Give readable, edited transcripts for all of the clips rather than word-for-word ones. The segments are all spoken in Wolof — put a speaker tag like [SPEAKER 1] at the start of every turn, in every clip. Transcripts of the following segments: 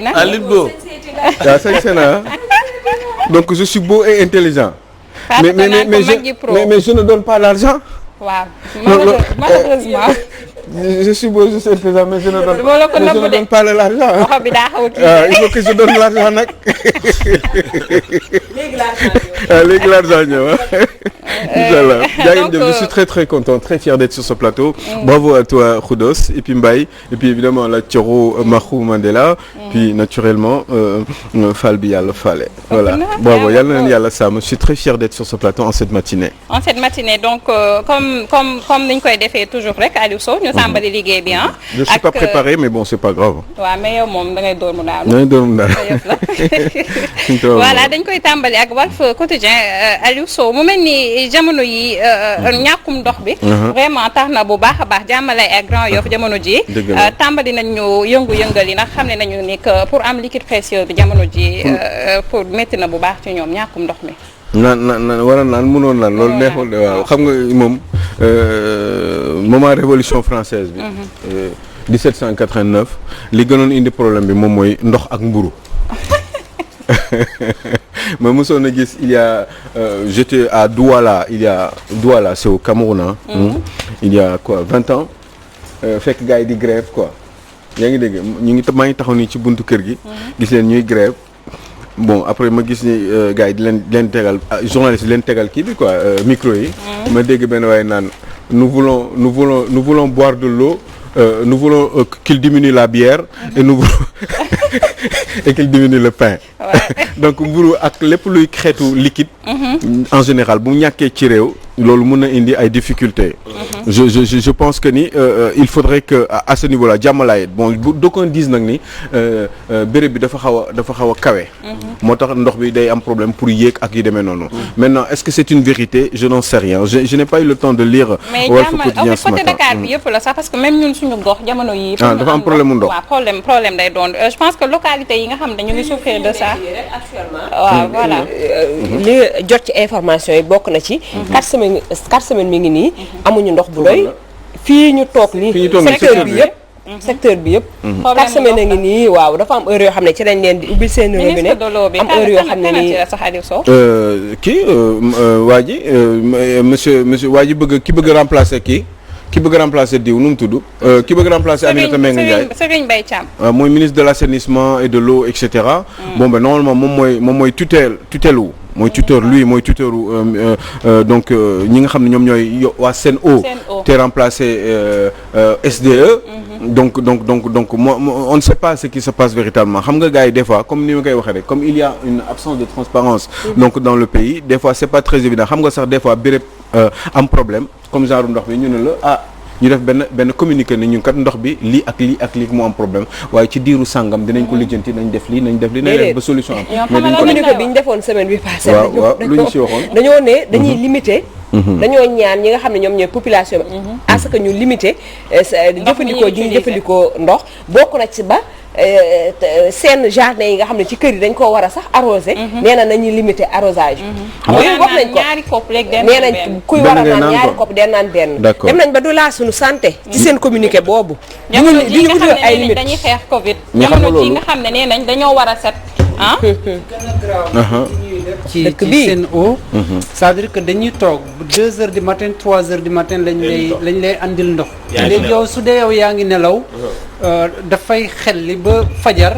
[SPEAKER 1] Litbo. waaw sañse na donc je suis beau et intelligent. mais je ne donne pas l'argent.
[SPEAKER 2] waaw malheureusement.
[SPEAKER 1] je suis beau, je suis intelligent, mais je ne donne pas l'argent. Il faut que je donne l'argent nag. léegi l'argent ñëw. Inch'Allah. Je suis très très content, très fier d'être sur ce plateau. Bravo à toi Khoudos et puis Mbaye et puis évidemment la Thioro Mahou Mandela puis naturellement Fall bi Yàlla Fale. Voilà. Bravo Yàlla na leen Yàlla sàmm. Je suis très fier d'être sur ce plateau en cette matinée.
[SPEAKER 2] Donc comme niñ koy defee toujours rek Aliou Sow ñu tàmbali liggéey bi ah.
[SPEAKER 1] Je suis pas préparé mais bon c'est pas grave.
[SPEAKER 2] waaw mais yow moom da ngay door mu daal.
[SPEAKER 1] da ngay door mu daal.
[SPEAKER 2] voilà dañ koy tàmbali ak Walf Quotidien Aliou Sow mu mel ni jamono yi ñàkkum ndox bi. vraiment tax na bu baax a baax jàmmalay ak Grand Yoff jamono ji. tàmbali nañ ñu yëngu-yëngal yi ndax xam ne nañu ni que pour am liquide précieux bi jamono ji pour métti na bu baax ci ñoom ñàkkum ndox mi.
[SPEAKER 1] naan war a naan mënoon naan loolu neexul de waaw xam nga moom moment révolution française bi 1789 li gënoon indi problème bi moom mooy ndox ak mburu ma mosoon a gis il y a j'étais à Douala Douala c'est au Cameroun il y a quoi 20 ans fekk gars yi di grève quoi yaa ngi dégg maa ngi taxaw nii ci buntu kër gi gis leen ñuy grève bon après ma gis ni gars yi di leen tegal journaliste di leen tegal kii bi quoi micro yi ma dégg benn waaye naan nous voulons boire de l'eau nous voulons qu'il diminue la bière et nous voulons et qu'il diminue le pain donc mburu ak lépp luy xeetu liquide en général bu ñàkkee ci réew loolu mën na indi ay difficultés je pense que ni il faudrait que à ce niveau là jàmmalaay bon d'aucuns disent nag ni béréb bi dafa xaw a kawe moo tax ndox bi day am problème pour yéeg ak yu demee noonu maintenant est-ce que c'est une vérité je n'en sais rien je n'ai pas eu le temps de lire Walf Quotidien ce matin
[SPEAKER 2] côté Dakar bi yëpp la sax parce que même ñun suñu gox jamono yi
[SPEAKER 1] dafa am problème mu ndox
[SPEAKER 2] waaw problème day doon je pense que localité yi nga xam ne ñu ngi souffrir de ça waaw voilà
[SPEAKER 3] li jot ci information yi bokk na ci 4 semaines mi ngi nii amuñu ndox bu doy fii ñu toog nii secteur bi yëpp 4 semaines a ngi nii waaw dafa am heure yoo xam ne ci lañ leen di ubbil seen robinet am heure yoo xam ne nii
[SPEAKER 1] kii waa ji monsieur waa ji bëgg remplacer ki bëgg remplacer diw nu mu tudd ki bëgg remplacer Aminata Mbengue Ndiaye
[SPEAKER 2] Serigne Mbaye Thiam
[SPEAKER 1] mooy ministre de l'assainissement et de l'eau et cetera bon ben normalement moom mooy tutelle wu mooy tuteur mooy tuteur donc ñi nga xam ne ñoom ñooy waa Sen'Eau te remplacer SDE donc on ne sait pas ce qui se passe véritablement xam nga gars yi des fois comme ni ma koy waxee rek comme il y a une absence de transparence donc dans le pays des fois c'est pas très évident xam nga sax des fois béréb am problème comme genre ndox bi ñu ne la ñu def benn communiqué ne ñun kat ndox bi lii ak lii mu am problème waaye ci diiru sàngam dinañ ko lijjanti nañ def lii nañ def ba solution am
[SPEAKER 3] mais communiqué bi ñu defoon semaine bi passé
[SPEAKER 1] waaw lu ñu ci waxoon
[SPEAKER 3] dañoo ne dañuy limiter dañoo ñaan ñi nga xam ne ñoom ñooy population bi à ce que ñu limiter jëfandikoo ndox bokk na ci ba seen jardin yi nga xam ne ci kër yi dañ koo war a sax arrosé nee na nañuy limiter arrosage xam nga wax nañ ko
[SPEAKER 2] ñaari kopp rek
[SPEAKER 3] nee nañ kuy war a naan ñaari kopp den naan benn dem nañ ba du laa suñu santé ci seen communiqué boobu
[SPEAKER 2] jamono ji nga xam ne nee nañ dañuy xeex Covid jamono ji nga xam ne nee nañ dañoo war a set
[SPEAKER 4] ci Sen'Eau c'est-à-dire que dañuy toog 2 heures du matin 3 heures du matin lañ lay andil ndox léegi yow su dee yow yaa ngi nelaw dafay xelli ba fajar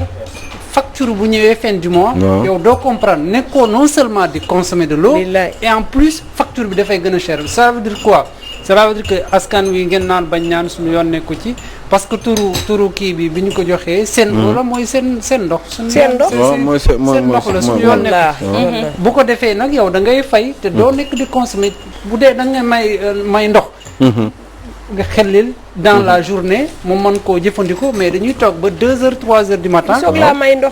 [SPEAKER 4] facture bu ñëwee fin du mois yow doo comprendre nekkoo non seulement di consommer de l'eau et en plus facture bi dafay gën a cher ça veut dire quoi ça veut dire que askan wi ngeen naan bañ naan suñu yoon nekku ci parce que turu kii bi ñu ko joxee Sen'Eau la mooy seen ndox seen ndox la suñu yoon nekku bu ko defee nag yow da ngay fay te doo nekk di consommer bu dee da nga may ndox nga xellil dans la journée mu mën koo jëfandikoo mais dañuy toog ba 2 heures 3 heures du matin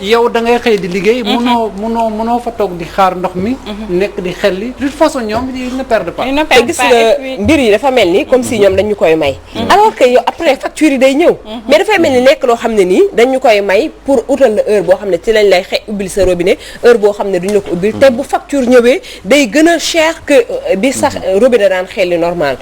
[SPEAKER 4] yow da ngay xëy di liggéey mënoo fa toog di xaar ndox mi nekk di xelli de toute façon ñoom ils ne perdent pas
[SPEAKER 3] te gis nga mbir yi dafa mel ni comme si ñoom dañu koy may alors que yow après facture yi day ñëw mais dafay mel ni nekk loo xam ne nii dañu koy may pour utal la heure boo xam ne ci lañ lay ubbil sa robinet heure boo xam ne duñu la ko ubbil te bu facture ñëwee day gën a cher que bi sax robinet daan xelli normal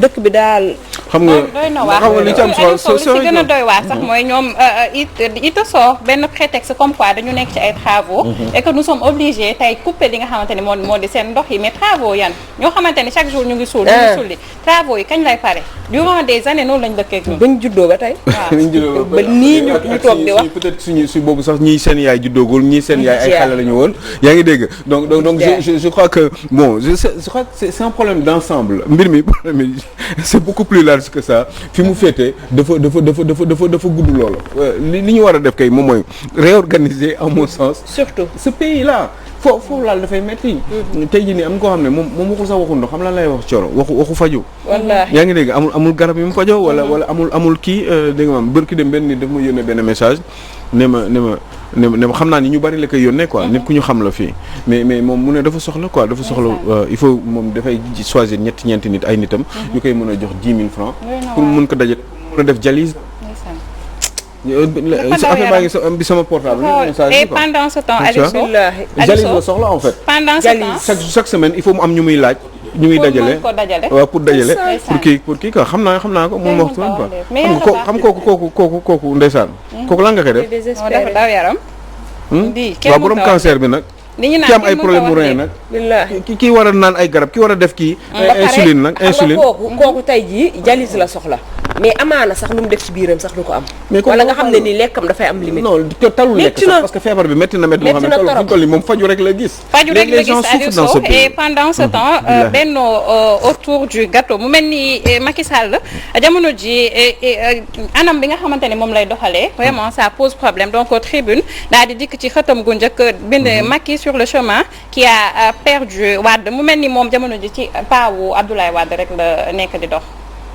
[SPEAKER 3] dëkk bi daal
[SPEAKER 1] xam nga
[SPEAKER 2] doy na waar
[SPEAKER 1] xam nga li ci am solo
[SPEAKER 2] si gën a doy waar sax mooy ñoom it te sort benn prétexte comme quoi dañu nekk ci ay travaux et que nous sommes obligés tey couper li nga xamante ni moo di seen ndox yi mais travaux yan ñoo xamante ni chaque jour ñu ngi suul sulli travaux yi kañ lay pare durant des années noonu lañ dëkkee ak ñun
[SPEAKER 3] bañ juddoo ba tey
[SPEAKER 2] waaw
[SPEAKER 3] ba nii ñu toog di wax
[SPEAKER 1] peut-être si boobu sax ñii seen yaay juddoogul ñii seen yaay ay xale la ñu woon yaa ngi dégg donc je crois que bon je crois que c'est un problème d'ensemble mbir mi problème yi c'est beaucoup plus large que ça fi mu féete dafa gudd loolu li ñu war a def kay moom mooy réorganiser à mon sens
[SPEAKER 3] surtout
[SPEAKER 1] ce pays là foofu laal dafay metti tey jii nii am koo xam ne moom waxul sax waxul ndox xam lan lay wax coro waxu faju
[SPEAKER 3] wallaahi
[SPEAKER 1] yaa ngi dégg amul garab yi mu fajoo wala amul kii dégg nga maam bërki dem benn nit daf ma yónnee benn message ne ma xam naa ni ñu bari la koy yónnee quoi nit ku ñu xam la fii mais moom mu ne dafa soxla quoi dafa soxla il faut moom dafay choisir ñeenti nit ay nitam ñu koy mën a jox 10 000 francs pour mën ko daje mën a def dialyse affaire baa ngi bi sama portable
[SPEAKER 2] et pendant ce temps Aliou
[SPEAKER 1] dialyse la soxla en fait
[SPEAKER 2] pendant ce temps
[SPEAKER 1] chaque semaine il faut mu am ñu muy laaj ñu muy dajale waaw pour dajale pour kii quoi xam naa ko moom wax quoi xam kooku ndeysaan kooku lan nga koy def
[SPEAKER 2] daw yaram
[SPEAKER 1] waaw borom cancer bi nag ki am ay problème mu rein nag kii war a naan ay garab ki war a def kii insuline nag insuline
[SPEAKER 3] kooku tey jii dialyse la soxla mais amaana sax lu mu def ci biiram sax du ko am wala nga xam ne ni lekkam dafay am limite
[SPEAKER 1] non talul lekk sax parce que feebar bi métti na moo xam ne fi toll moom faju rek la gis
[SPEAKER 2] Aliou Sow et pendant ce temps Benno autour du gâteau mu mel ni Macky Sall jamono ji anam bi nga xamante ne moom lay doxalee vraiment ça pose problème donc tribune daal di dikk ci xëtam gu njëkk bind Macky sur le chemin qui a perdu Wade mu mel ni moom jamono ji ci paawu Abdoulaye Wade rek la nekk di dox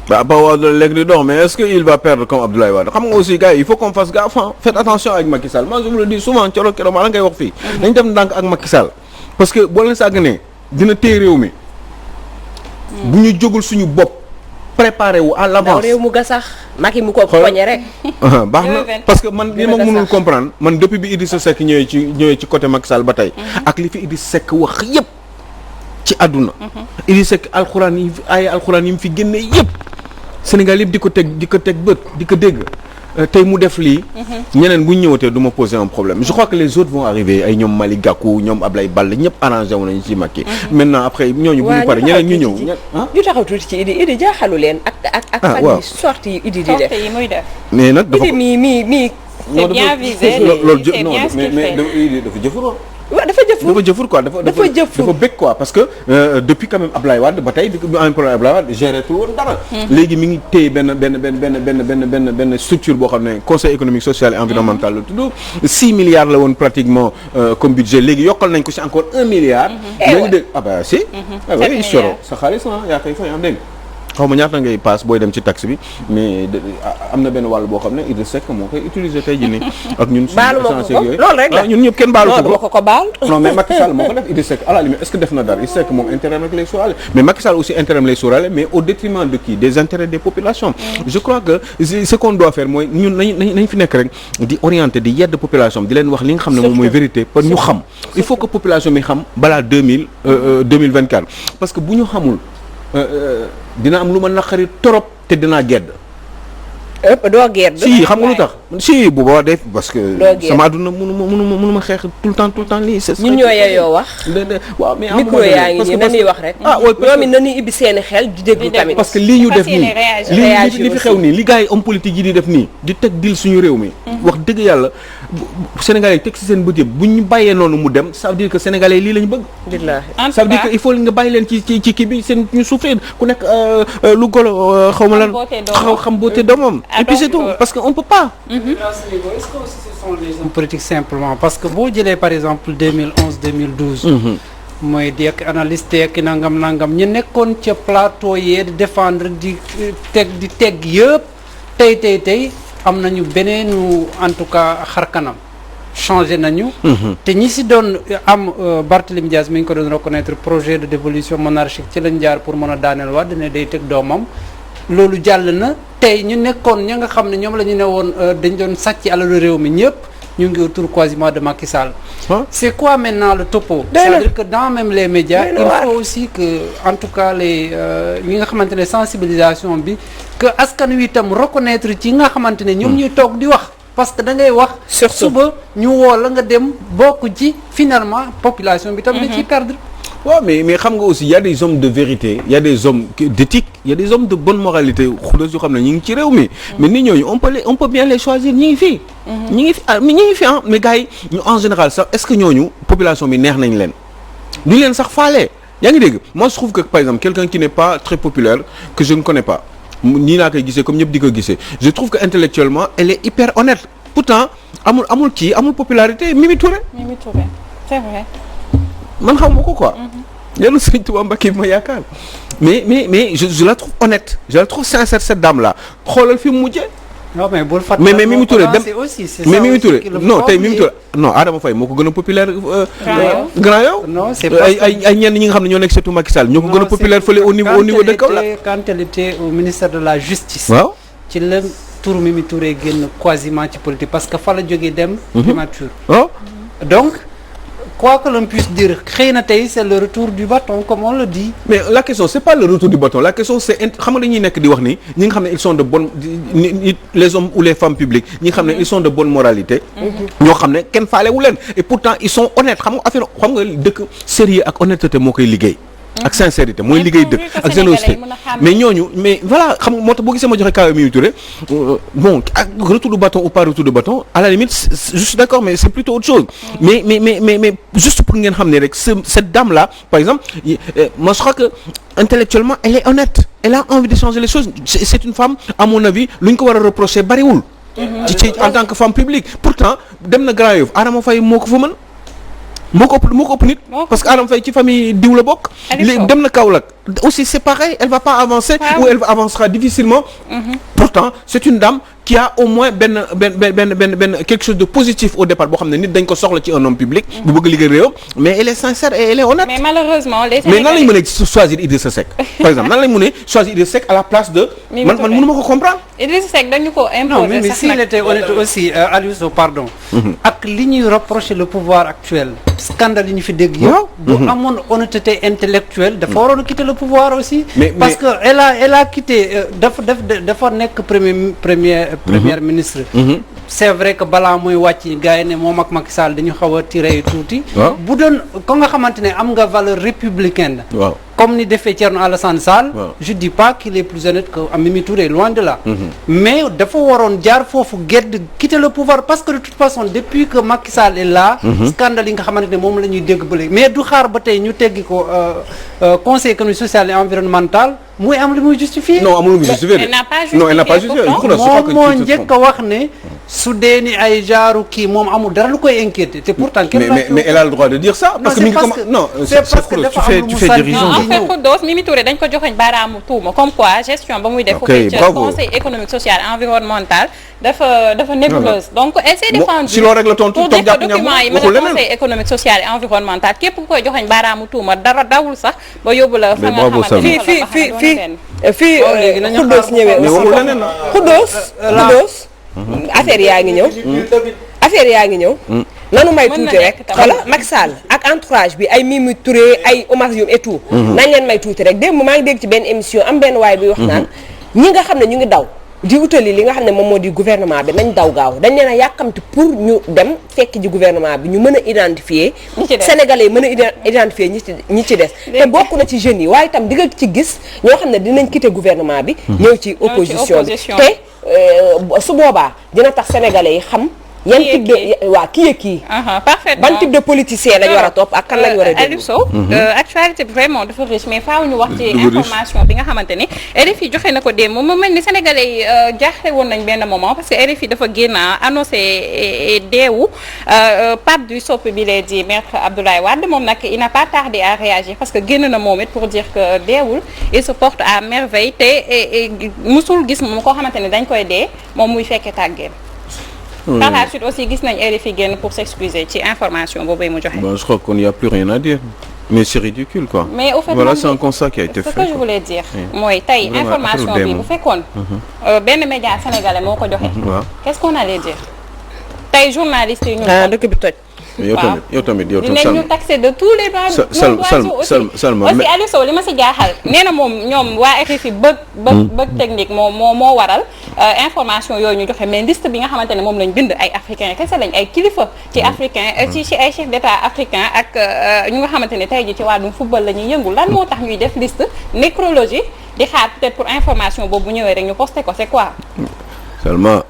[SPEAKER 1] bah léegi di dox mais est-ce que il va perdre comme Abdoulaye Wade xam nga aussi gars yi il faut qu'on fasse gaffe faites attention avec Macky Sall moi je vous le dis souvent coro keroog maa la ngay wax fii dañ dem ndànk ak Macky Sall parce que boo leen sàgganee dina téye réew mi bu ñu jógul suñu bopp préparé wu à l'avance
[SPEAKER 3] réew mu ga sax Macky mu ko poñe rek
[SPEAKER 1] baax na parce que man li ma mënul comprendre man depuis bi Idrissa Seck ñëwee ci côté Macky Sall ba tey ak li fi Idrissa Seck wax yëpp ci àdduna Idrissa Seck alxuraan yi mu fi génnee yëpp Sénégal yëpp di ko teg bët di ko dégg tey mu def lii ñeneen bu ñu ñëwatee du ma poser un problème je crois que les autres vont arriver ay ñoom Malick Gakou ñoom Ablaye Ball ñëpp arrangé wu nañu ci Macky maintenant après ñooñu bu ñu pare ñeneen ñu ñëw
[SPEAKER 3] ñu taxaw tuuti ci Idi jaaxalu leen ak fan yi sorti yi Idi di def
[SPEAKER 1] mais nag dafa
[SPEAKER 3] Idi mi
[SPEAKER 2] c'est bien visé
[SPEAKER 1] loolu
[SPEAKER 2] c'est bien ce qu'il fait
[SPEAKER 1] mais dafa jëfur
[SPEAKER 3] waaw dafa jëfur quoi dafa
[SPEAKER 1] bëgg quoi parce que depuis quand même Ablaye Wade ba tey bi am problème Ablaye Wade géré tout woon dara léegi mi ngi téye benn structure boo xam ne conseil économique social et environnemental la tudd 6 milliards la woon pratiquement comme budget léegi yokkal nañ ko ci encore 1 milliard léegi dégg bah si oui soro sa xaalis yaa koy fay am dégg xaw ma ñaata ngay paas booy dem ci taxe bi mais am na benn wàll boo xam ne Idrissa Seck moo koy utiliser tey jii nii ak ñun
[SPEAKER 3] baalu ma ko loolu rek la
[SPEAKER 1] ñun ñëpp kenn baalu
[SPEAKER 3] ko baal
[SPEAKER 1] non mais Macky Sall moo ko def Idrissa Seck à la limite est-ce que def na dara Idrissa Seck moom intérêt rek lay sóoraale mais Macky Sall aussi intérêt lay sóoraale mais au détriment de qui des intérêts des populations je crois que ce qu'on doit faire mooy ñun nañ fi nekk rek di orienter di yedd population di leen wax li nga xam ne moom mooy vérité pour ñu xam il faut que population bi xam balaa 2024 parce que bu ñu xamul dina am lu ma naqari trop te dinaa gedd
[SPEAKER 3] doo gedd
[SPEAKER 1] si xam nga lu tax si bu boobaa def parce que sama àdduna mënu ma xeex tout le temps lii
[SPEAKER 3] ñun ñoo yeyoo wax
[SPEAKER 1] waaw mais
[SPEAKER 3] micro yaa ngi nii nañuy wax rek ñoom it nañuy ibbi seeni xel di déglu tamit
[SPEAKER 1] parce que lii ñu def nii li fi xew nii li gars yi homme politique yi di def nii di teg dil suñu réew mi wax dëgg yàlla Sénégalais yi teg si seen bët yëpp bu ñu bàyyee noonu mu dem ça veut dire que Sénégalais yi lii la ñu bëgg ça veut dire que il faut nga bàyyi leen ci kii bi seen ñu souffrir ku nekk lu golo xaw ma lan xam beauté doomam et puis c'est tout parce que on peut pas
[SPEAKER 4] est-ce que aussi ce sont les hommes politiques simplement parce que boo jëlee par exemple 2011 2012 mooy di ak analyste ak nangam ñu nekkoon ca plateau yee di défendre di teg yëpp tey am nañu beneenu en tout cas xar kanam changé nañu te ñi si doon am Barthélémy Dias mi ngi ko doon reconnaître projet de dévolution monarchique ci lañ jaar pour mën a daaneel Wade ne day teg doomam loolu jàll na tey ñu nekkoon ña nga xam ne ñoom la ñu ne woon dañ doon sàcc alalu réew mi ñëpp ñu ngi autour quasiment de Macky Sall. C'est quoi maintenant le topo? C'est-à-dire que dans même les médias il faut aussi que en tout cas les ñi nga xamante ne sensibilisation bi que askan wi itam reconnaître ci nga xamante ne ñoom ñuy toog di wax parce que da ngay wax suba ñu woo la nga dem bokk ci finalement population bi tam da ciy perdre.
[SPEAKER 1] waaw mais xam nga aussi y a des hommes de vérité y a des hommes d'éthique y a des hommes de bonne moralité xulos yoo xam ne ñi ngi ci réew mi mais nit ñooñu on peut bien les choisir ñi ngi fii ñi ngi fi mais gars yi ñu en général sax est-ce que ñooñu population bi neex nañ leen duñ leen sax faale yaa ngi dégg moi je trouve que par exemple quelqu'un qui n'est pas très populaire que je ne connais pas nii laa koy gisee comme ñëpp di ko gisee je trouve que intellectuellement elle est hyper honnête pourtant amul popularité Mimi Touré
[SPEAKER 2] c'est vrai
[SPEAKER 1] man xam ma ko quoi. yàlla Sëñ Tuubaa Mbàkke bi ma yaakaar mais je la trouve honnête je la trouve sincère cette dame là xoolal fi mu mujjee.
[SPEAKER 4] non mais bul fàttali
[SPEAKER 1] mais Mimi Touré dem mais Mimi Touré non tey Mimi Touré non Adama Faye moo ko gën a populaire. Grand Yoff
[SPEAKER 4] non c'est
[SPEAKER 1] ay ñenn ñi nga xam ne ñoo nekk surtout Macky Sall ñoo ko gën a populaire fële au niveau de Kaolack.
[SPEAKER 4] quand elle était au ministère de la justice.
[SPEAKER 1] waaw
[SPEAKER 4] ci la tur Mimi Touré génn quasiment ci politique parce que fa la jógee dem. primature.
[SPEAKER 1] waaw
[SPEAKER 4] donc. quoi que l'on puisse dire xëy na tey c'est le retour du bâton comme on le dit.
[SPEAKER 1] mais la question c'est pas le retour du bâton la question c'est xam nga dañuy nekk di wax ni ñi nga xam ne ils sont de bonne les hommes ou les femmes publiques ñi nga xam ne ils sont de bonne moralité. ñoo xam ne kenn faalewu leen et pourtant ils sont honnêtes xam nga dëkk sérieux ak honnêteté moo koy liggéey. ak sincérité mooy liggéey dëkk ak générosité mais ñooñu mais voilà xam nga moo tax boo gisee ma joxe kaw Mimi Touré bon ak retour du bâton ou pas retour du bâton à la limite je suis d'accord mais c'est plutôt autre chose mais juste pour ngeen xam ne rek cette dame là par exemple moi je crois que intellectuellement elle est honnête elle a envie de changer les choses c'est une femme à mon avis lu ñu ko war a reprocher bariwul ci en tant que femme publique pourtant dem na Grand Yoff Adama Faye moo ko fa mën moo ko ëpp nit parce que Adama Faye ci famille diw la bokk léegi dem na Kaolack aussi c'est pareil elle va pas avancer ou elle avancera difficilement pourtant c'est une dame qui a au moins benn quelque chose de positif au départ boo xam ne nit dañ ko soxla ci un homme public bu bëgg liggéey réew mais elle est sincère et elle est honnête
[SPEAKER 2] mais malheureusement
[SPEAKER 1] mais nan lañ mën a choisir Idrissa Seck par exemple nan lañ mën a choisir Idrissa Seck à la place de man mënu ma ko comprendre
[SPEAKER 2] Idrissa Seck dañu ko imposer
[SPEAKER 4] non mais s'il était honnête aussi Aliou Sow pardon ak li ñuy reprocher le pouvoir actuel scandale yi ñu fi dégg yëpp bu amoon honnêteté intellectuelle dafa waroon a quitter le pouvoir aussi parce que elle a quitté dafa nekk première ministre c'est vrai que balaa muy wàcc gars yi ne moom ak Macky Sall dañu xaw a tiré tuuti bu doon ko nga xamante ne am nga valeur républicaine la comme ni defee Thierno Alassane Sall je dis pas qu'il est plus honnête que Mimi Touré loin de là mais dafa waroon jaar foofu gedd quitter le pouvoir parce que de toute façon depuis que Macky Sall est là scandale yi nga xamante ne moom la ñuy dégg ba léegi mais du xaar ba tey ñu teggi ko conseil économique social et environnemental muy am li muy justifier
[SPEAKER 1] non amul lu muy justifier non elle n'a pas justifié
[SPEAKER 4] moom moo njëkk a wax ne su dee ni ay genre kii moom amul dara lu koy inquiéter te pourtant
[SPEAKER 1] mais elle a le droit de dire ça parce que mi ngi comme non
[SPEAKER 4] c'est parce que dafa am lu mu sànni
[SPEAKER 2] en fait Khoudoss Mimi Touré dañ ko joxoñ baaraamu tuuma comme quoi gestion ba muy def foofu ci conseil économique social et environnemental dafa nébuleuse donc elle s'est défendue
[SPEAKER 1] si loolu rek la tontu
[SPEAKER 2] pour dire que document yi mën a conseil économique social et environnemental képp ku koy joxoñ baaraamu tuuma dara dawul sax ba yóbbu la fa nga xamante
[SPEAKER 3] fii Khoudoss ñëwee Khoudoss affaire yaa ngi ñëw nanu may tuuti rek xoola Macky Sall ak entourage bi ay Mimi Touré ay Omar Youm et tout nañ leen may tuuti rek démb maa ngi dégg ci benn émission am benn waay bi wax naan ñi nga xam ne ñu ngi daw di utali li nga xam ne moom moo di gouvernement bi nañ daw gaaw dañ leen a yàkkamti pour ñu dem fekk ji gouvernement bi ñu mën a identifier sénégalais yi mën a identifier ñi ci des te bokk na ci jeunes yi waaye itam di nga ci gis ñoo xam ne dinañ quitter gouvernement bi ñëw ci opposition bi te su boobaa dina tax sénégalais yi xam yan type de waa kii
[SPEAKER 2] parfaitement
[SPEAKER 3] ban type de politicien lañ war a topp ak kan lañ war a déglu
[SPEAKER 2] Aliou Sow actualité bi vraiment dafa riche mais faaw ñu wax ci information bi nga xamante ni RFI joxe na ko démb mu mel ni sénégalais yi jaaxle woon nañ benn moment parce que RFI dafa génn annoncé deewu pape du soppi bi lay di maître Abdoulaye Wade moom nag il n'a pas tardé à réagir parce que génn na moom it pour dire que deewul il se porte à merveille te musul gis moom koo xamante ni dañ koy dee moom muy fekkee tàggeen par la suite aussi gis nañ RFI génn pour s'excuser ci information boobu mu joxe.
[SPEAKER 1] Bon, je crois qu'il n'y a plus rien à dire. Mais c'est ridicule quoi.
[SPEAKER 2] Mais au fait
[SPEAKER 1] voilà, c'est un constat qui a été fait.
[SPEAKER 2] Ce que je voulais dire mooy tey information bi bu fekkoon benn média sénégalais moo ko joxe. Qu'est-ce qu'on allait dire tey journaliste yi ñu
[SPEAKER 3] dëkk bi toj.
[SPEAKER 1] yow tamit
[SPEAKER 2] dinañ ñu taxé de tous les droits aussi Aliou Sow li ma si jaaxal nee na moom ñoom waa RFI bëgg technique moo waral information yooyu ñu joxe mais liste bi nga xamante ne moom lañ bind ay africain kese lañ ay kilifa ci africain ci ay chef d'état africain ak ñu nga xamante ne tey ji ci wàllum football la ñuy yëngu lan moo tax ñuy def liste nécrologie di xaar peut-être pour information boobu bu ñëwee rek ñu posté ko c'est quoi
[SPEAKER 1] seulement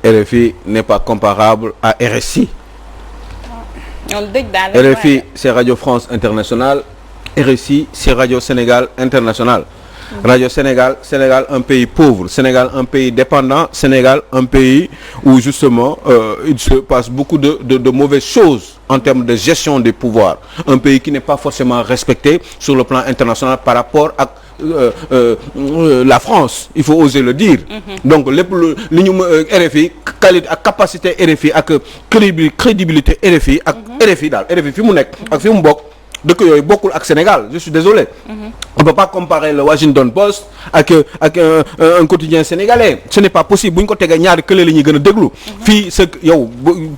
[SPEAKER 1] RFI n'est pas comparable à RSI. RFI c'est Radio France Internationale, RSI c'est Radio Sénégal International. Radio Sénégal, un pays pauvre, Sénégal un pays dépendant, Sénégal un pays où justement il se passe beaucoup de mauvaises choses en termes de gestion des pouvoirs. Un pays qui n'est pas forcément respecté sur le plan international par rapport à la France, il faut oser le dire. Donc lépp li ñu RFI qualité ak capacité RFI ak crédibilité RFI ak RFI daal RFI fi mu nekk ak fi mu bokk dëkk yooyu bokkul ak Sénégal, je suis désolé. On peut pas comparer le Washington Post ak un quotidien sénégalais. Ce n'est pas possible. Bu ñu ko tegee ñaari kële la ñuy gën a déglu. Fii sa yow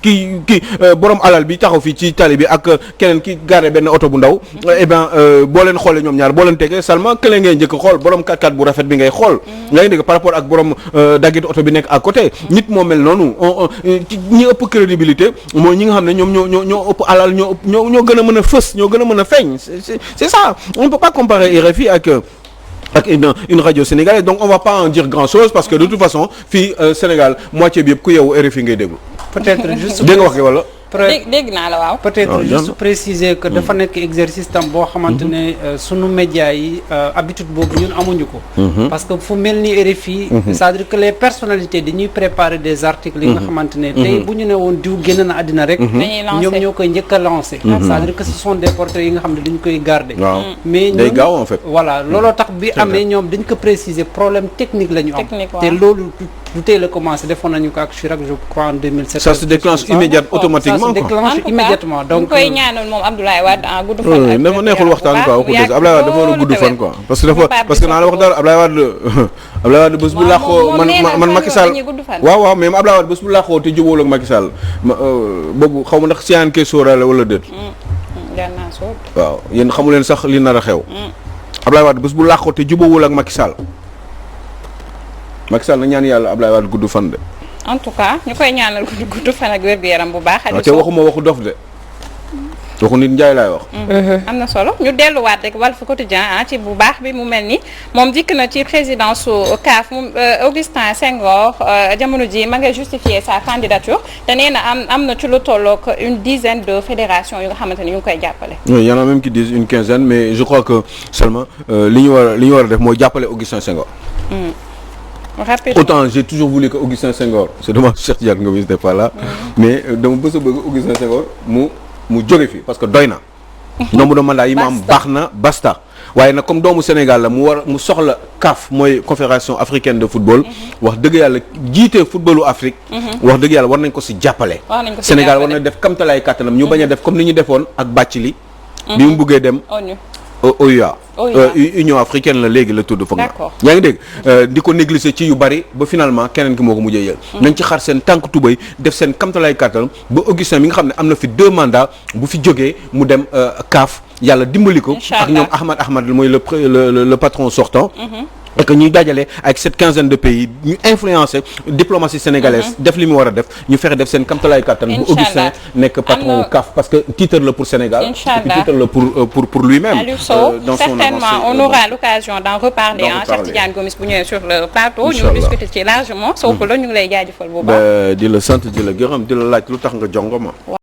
[SPEAKER 1] kii borom alal bi taxaw fii ci tali bi ak keneen ki garé benn oto bu ndaw. Eh bien boo leen xoolee ñoom ñaar boo leen tegee seulement kële ngay njëkk xool borom 4x4 bu rafet bi ngay xool. yaa ngi dégg par rapport ak borom daggit oto bi nekk à côté. Nit moo mel noonu ñi ëpp crédibilité mooy ñi nga xam ne ñoom ñoo ëpp alal ñoo gën a mën a fës ñoo gën a mën a feeñ. C'est ça. On ne peut pas comparer RFI ak une radio sénégalaise, donc on va pas en dire grand chose parce que de toute façon fii Sénégal moitié bi yëpp ku yeewu RFI ngay déglu.
[SPEAKER 4] peut-être juste
[SPEAKER 1] dégg nga wax wala.
[SPEAKER 2] dégg naa la waaw.
[SPEAKER 4] peut-être juste préciser que dafa nekk exercice tam boo xamante ne sunu médias yi habitude boobu ñun amuñu ko. parce que fu mel ni RFI. c'est-à-dire que les personnalités dañuy préparer des articles yi nga xamante ne tey bu ñu ne woon diw génn na àddina rek. ñoom ñoo koy njëkk a lancer. c'est-à-dire que ce sont des portraits yi nga xam ne dañu koy garder. mais
[SPEAKER 1] day gaaw en fait.
[SPEAKER 4] voilà looloo tax bi amee ñoom dañ ko préciser problème technique la ñu am. te loolu du tey la commencé defoon nañu ko ak Chirac je crois en 2007.
[SPEAKER 1] ça se déclenche automatiquement.
[SPEAKER 4] se déclenche immédiatement donc
[SPEAKER 2] koy ñaanal moom Abdoulaye Wade en gudd fan ak
[SPEAKER 1] dafa neexul waxtaan quoi waxu dëgg Abdoulaye Wade dafa war a gudd fan quoi parce que naa la wax dara Abdoulaye Wade bés bu làqoo man Macky Sall waaw mais Abdoulaye Wade bés bu làqoo te jubóowul ak Macky Sall boobu xaw ma ndax siyaan kee sóoraale wala déet waaw yéen xamu leen sax li nar a xew Abdoulaye Wade bés bu làqoo te jubóowul ak Macky Sall na ñaan yàlla Abdoulaye Wade gudd fan de.
[SPEAKER 2] en tout cas ñu koy ñaanal gudd fan ak wér-gu-yaram bu baax.
[SPEAKER 1] te waxuma waxu dof de waxu nit njaay laay wax.
[SPEAKER 2] am na solo ñu delluwaat rek Walf Quotidien ci bu baax bi mu mel ni moom dikk na ci présidence su CAF mu Augustin Senghor jamono ji ma ngay justifier sa candidature te nee na am na ci lu tolloog une dizaine de fédérations yu nga xamante ni ñu ngi koy jàppale.
[SPEAKER 1] oui y en a même qui disent une quinzaine mais je crois que seulement li ñu war a def mooy jàppale Augustin Senghor.
[SPEAKER 2] Rapidement.
[SPEAKER 1] Autant j'ai toujours voulu que Augustin Senghor c'est dommage Cheikh Tidiane Gomis n'était pas là mais dama bës a bëgg Augustin Senghor mu jóge fi parce que doy na nombre de mandat yi mu am baax na basta waaye nag comme doomu Sénégal la mu soxla CAF mooy confédération africaine de football wax dëgg yàlla jiite footballu Afrique wax dëgg yàlla war nañ ko si jàppale Sénégal war na def kamtalaay kàttanam ñu bañ a def comme ni ñu defoon ak Bathily bi mu buggee dem OUA Union africaine la léegi la tudd foog na yaa ngi dégg di ko négliger ci yu bari ba finalement keneen ki moo ko mujjee yël nañ ci xar seen tànk tubay def seen kamtalaay kàttan ba Augustin mi nga xam ne am na fi 2 mandats bu fi jógee mu dem CAF yàlla dimbali ko ak ñoom Ahmad mooy le patron sortant et que ñuy dajale avec cette quinzaine de pays ñu influencer diplomatie sénégalaise def li mu war a def ñu fexe def seen kamtalaay kàttan bu Augustin nekk patron wu CAF parce que titre la pour Sénégal et puis titre la pour lui-même
[SPEAKER 2] Aliou Sow certainement on aura l'occasion d'en reparler Cheikh Tidiane Gomis bu ñëwee sur le plateau ñu discuter ci largement Sow ko la ñu ngi lay jaajëfal bu baax
[SPEAKER 1] di la sant di la gërëm di la laaj lu tax nga jongo ma